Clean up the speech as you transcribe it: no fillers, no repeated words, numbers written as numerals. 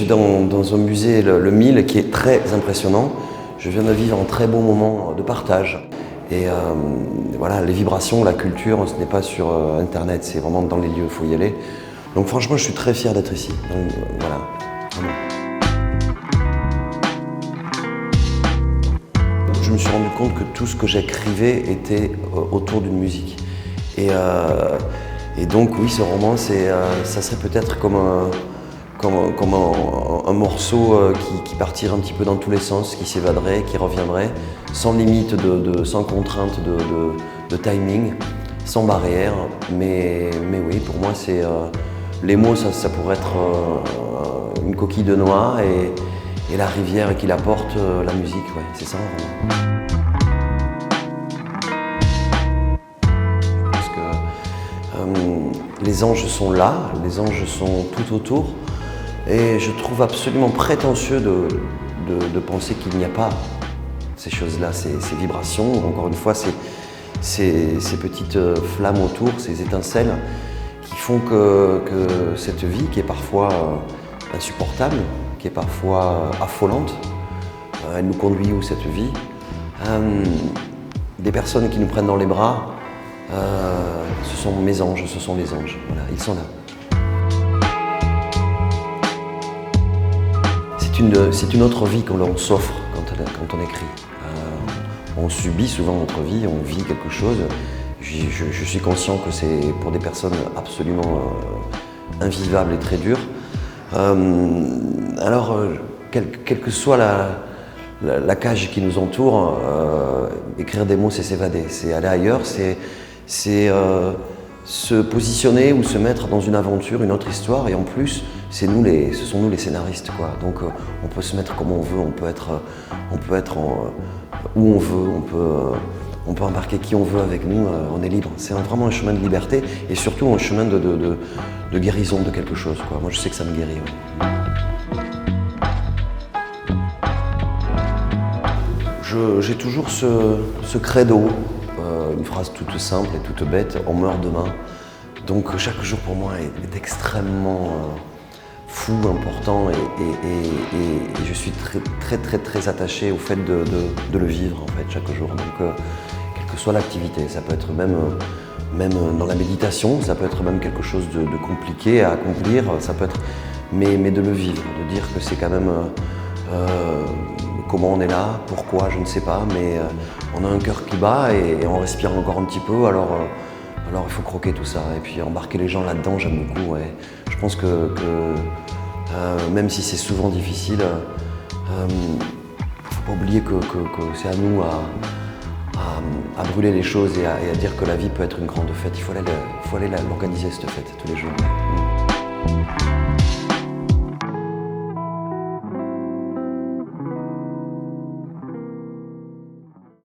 suis dans un musée, le Mille, qui est très impressionnant. Je viens de vivre un très bon moment de partage. Et voilà, les vibrations, la culture, ce n'est pas sur Internet, c'est vraiment dans les lieux, il faut y aller. Donc franchement, je suis très fier d'être ici. Donc, voilà. Vraiment. Je me suis rendu compte que tout ce que j'écrivais était autour d'une musique. Et donc oui, ce roman, ça serait peut-être comme un morceau qui partirait un petit peu dans tous les sens, qui s'évaderait, qui reviendrait, sans limite, sans contrainte de timing, sans barrière. Mais oui, pour moi, les mots, ça pourrait être une coquille de noix et la rivière qui l'apporte, la musique, ouais, c'est ça. Parce que les anges sont là, les anges sont tout autour. Et je trouve absolument prétentieux de penser qu'il n'y a pas ces choses-là, ces vibrations, encore une fois, ces petites flammes autour, ces étincelles qui font que cette vie, qui est parfois insupportable, qui est parfois affolante, elle nous conduit où cette vie? Des personnes qui nous prennent dans les bras, ce sont mes anges, ce sont les anges, voilà, ils sont là. C'est une autre vie qu'on s'offre quand on écrit. On subit souvent notre vie, on vit quelque chose. Je suis conscient que c'est pour des personnes absolument invivables et très dures. Alors, quelle que soit la cage qui nous entoure, écrire des mots, c'est s'évader, c'est aller ailleurs, c'est se positionner ou se mettre dans une aventure, une autre histoire, et en plus, ce sont nous les scénaristes, quoi. Donc on peut se mettre comme on veut, on peut être où on veut, on peut embarquer qui on veut avec nous, on est libre. C'est vraiment un chemin de liberté et surtout un chemin de guérison de quelque chose, quoi. Moi je sais que ça me guérit. Ouais. J'ai toujours ce credo, une phrase toute simple et toute bête, on meurt demain. Donc chaque jour pour moi est extrêmement fou, important et je suis très attaché au fait de le vivre en fait chaque jour. Donc quelle que soit l'activité, ça peut être même dans la méditation, ça peut être même quelque chose de compliqué à accomplir, ça peut être mais de le vivre, de dire que c'est quand même comment on est là, pourquoi, je ne sais pas, mais on a un cœur qui bat et on respire encore un petit peu, alors il faut croquer tout ça et puis embarquer les gens là-dedans, j'aime beaucoup. Ouais. Je pense que même si c'est souvent difficile, faut pas oublier que c'est à nous à brûler les choses et à dire que la vie peut être une grande fête. Il faut aller l'organiser cette fête tous les jours.